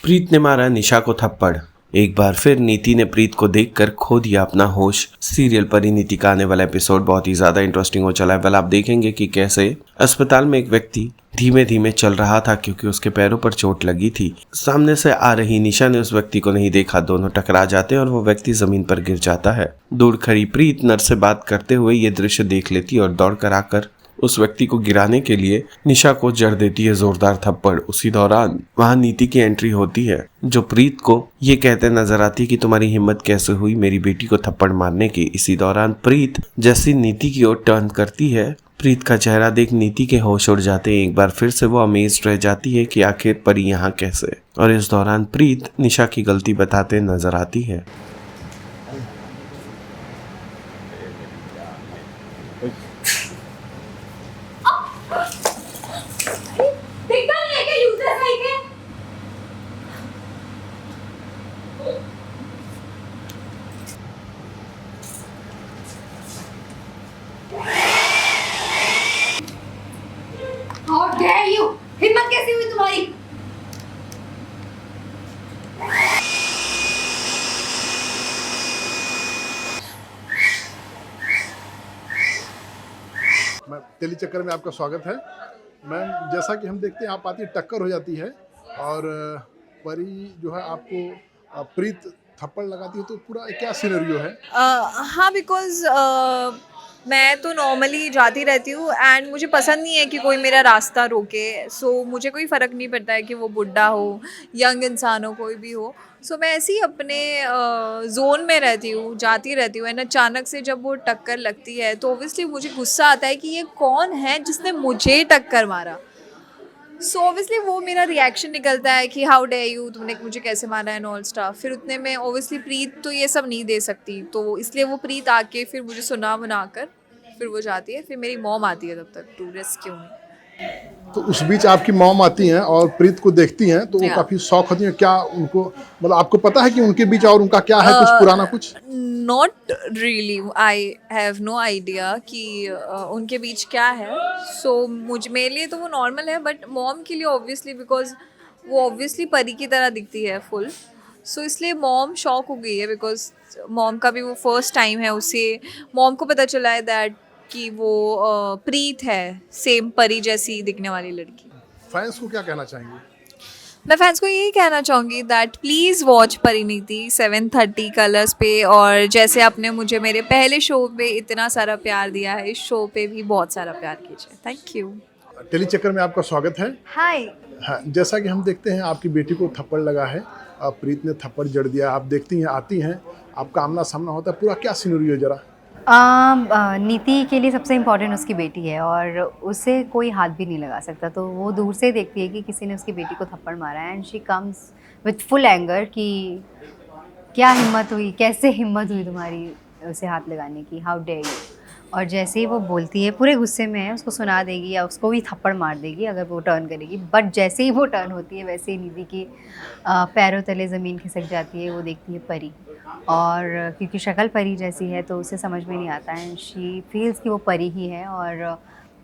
प्रीत ने मारा निशा को थप्पड़। एक बार फिर नीति ने प्रीत को देखकर खो दिया अपना होश। सीरियल परिणीति का आने वाला एपिसोड बहुत ही ज्यादा इंटरेस्टिंग हो चला है। वेल, आप देखेंगे कि कैसे अस्पताल में एक व्यक्ति धीमे धीमे चल रहा था क्योंकि उसके पैरों पर चोट लगी थी। सामने से आ रही निशा ने उस व्यक्ति को नहीं देखा, दोनों टकरा जाते हैं और वो व्यक्ति जमीन पर गिर जाता है। दूर खड़ी प्रीत नर्स से बात करते हुए ये दृश्य देख लेती और दौड़ कर आकर उस व्यक्ति को गिराने के लिए निशा को जड़ देती है जोरदार थप्पड़। उसी दौरान वहां नीति की एंट्री होती है, जो प्रीत को ये कहते नजर आती है कि तुम्हारी हिम्मत कैसे हुई मेरी बेटी को थप्पड़ मारने की। इसी दौरान प्रीत जैसी नीति की ओर टर्न करती है, प्रीत का चेहरा देख नीति के होश उड़ जाते हैं। एक बार फिर से वो अमेज्ड रह जाती है कि आखिर परी यहाँ कैसे। और इस दौरान प्रीत निशा की गलती बताते नजर आती है। How dare you! हिम्मत कैसी हुई तुम्हारी? मैं टेली चक्कर में आपका स्वागत है। मैम, जैसा कि हम देखते हैं आप आती टक्कर हो जाती है और परी जो है आपको प्रीत थप्पड़ लगाती है, तो पूरा क्या सिनेरियो है? हाँ, बिकॉज मैं तो नॉर्मली जाती रहती हूँ एंड मुझे पसंद नहीं है कि कोई मेरा रास्ता रोके। सो मुझे कोई फ़र्क नहीं पड़ता है कि वो बुढ़ा हो, यंग इंसान हो, कोई भी हो। सो मैं ऐसे ही अपने जोन में रहती हूँ, जाती रहती हूँ एंड अचानक से जब वो टक्कर लगती है तो ऑब्वियसली मुझे गुस्सा आता है कि ये कौन है जिसने मुझे टक्कर मारा। सो ऑब्वियसली वो मेरा रिएक्शन निकलता है कि हाउ डे यू, तुमने मुझे कैसे मारा एंड ऑल स्टाफ। फिर उतने में ऑब्वियसली प्रीत तो ये सब नहीं दे सकती, तो इसलिए वो प्रीत आके फिर मुझे सुना बना कर फिर वो जाती है। फिर मेरी मॉम आती है तब तक टू रेस्क्यू मी। तो उस बीच आपकी मॉम आती हैं और प्रीत को देखती हैं, तो वो Yeah. काफ़ी शौक होती हैं। क्या उनको मतलब आपको पता है कि उनके बीच और उनका क्या है, कुछ पुराना कुछ? Not really, I have no idea कि उनके बीच क्या है। सो मेरे लिए तो वो नॉर्मल है, बट मॉम के लिए ऑब्वियसली, बिकॉज वो ऑब्वियसली परी की तरह दिखती है फुल। सो इसलिए मॉम शॉक हो गई है, बिकॉज मॉम का भी वो फर्स्ट टाइम है। उसे मॉम को पता चला है दैट कि वो प्रीत है, सेम परी जैसी दिखने वाली लड़की। फैंस को क्या कहना चाहेंगे? मैं फैंस को यही कहना चाहूँगी that please watch Parineeti 7:30 colours पे। और जैसे आपने मुझे मेरे पहले शो पे इतना सारा प्यार दिया है, इस शो पे भी बहुत सारा प्यार कीजिए। Thank you. टेली चक्कर में आपका स्वागत है। हाय। हाँ, जैसा कि हम देखते हैं आपकी बेटी को थप्पड़ लगा है, प्रीत ने थप्पड़ जड़ दिया। आप देखती हैं, आती हैं, आपका आमना सामना होता है, पूरा क्या सिनेरियो है जरा? नीति के लिए सबसे इम्पोर्टेंट उसकी बेटी है और उसे कोई हाथ भी नहीं लगा सकता। तो वो दूर से देखती है कि किसी ने उसकी बेटी को थप्पड़ मारा है and she comes with full anger कि क्या हिम्मत हुई, कैसे हिम्मत हुई तुम्हारी उसे हाथ लगाने की, हाउ डेयर यू। और जैसे ही वो बोलती है, पूरे गुस्से में है, उसको सुना देगी या उसको भी थप्पड़ मार देगी अगर वो टर्न करेगी। बट जैसे ही वो टर्न होती है वैसे ही निधि की पैरों तले ज़मीन खिसक जाती है। वो देखती है परी, और क्योंकि शक्ल परी जैसी है तो उसे समझ में नहीं आता है। शी फील्स कि वो परी ही है और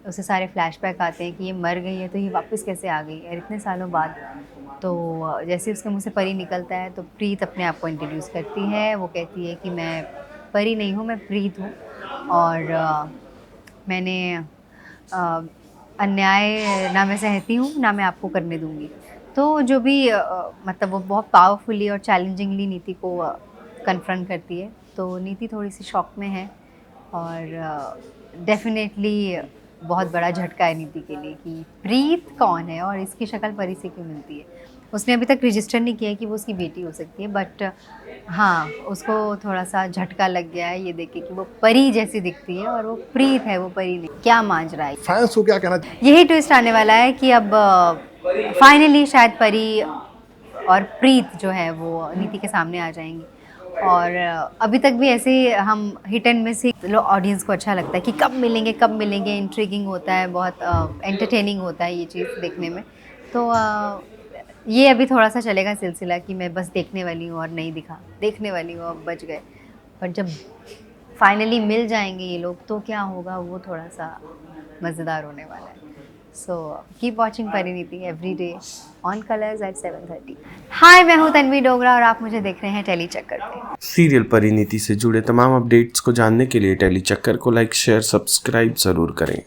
उसे सारे फ्लैशबैक आते हैं कि ये मर गई है तो ये वापस कैसे आ गई है इतने सालों बाद। तो जैसे उसके मुँह से परी निकलता है तो प्रीत अपने आप को इंट्रोड्यूस करती है। वो कहती है कि मैं परी नहीं हूँ, मैं प्रीत हूँ और मैंने अन्याय ना मैं सहती हूँ ना मैं आपको करने दूँगी। तो जो भी मतलब वो बहुत पावरफुली और चैलेंजिंगली नीति को कन्फ्रंट करती है। तो नीति थोड़ी सी शॉक में है और डेफिनेटली बहुत बड़ा झटका है नीति के लिए कि प्रीत कौन है और इसकी शक्ल परी से क्यों मिलती है। उसने अभी तक रजिस्टर नहीं किया है कि वो उसकी बेटी हो सकती है, बट हाँ, उसको थोड़ा सा झटका लग गया है ये देख के कि वो परी जैसी दिखती है और वो प्रीत है, वो परी नहीं। क्या मांझ रहा है? फैंस को क्या कहना? यही ट्विस्ट आने वाला है कि अब फाइनली शायद परी और प्रीत जो है वो नीति के सामने आ जाएंगी। और अभी तक भी ऐसे हम hit and miss he audience को अच्छा लगता है कि कब मिलेंगे कब मिलेंगे। इंट्रिगिंग होता है, बहुत एंटरटेनिंग होता है ये चीज़ देखने में। तो ये अभी थोड़ा सा चलेगा सिलसिला कि मैं बस देखने वाली हूँ और नहीं दिखा, देखने वाली हूँ अब बच गए। पर जब फाइनली मिल जाएंगे ये लोग तो क्या होगा, वो थोड़ा सा मज़ेदार होने वाला है। So keep watching Parineeti every day on Colors at 7:30। Hi, मैं हूँ तन्वी डोगरा और आप मुझे देख रहे हैं टेली चक्कर पे। सीरियल परिणीति से जुड़े तमाम अपडेट्स को जानने के लिए टेली चक्कर को लाइक शेयर सब्सक्राइब जरूर करें।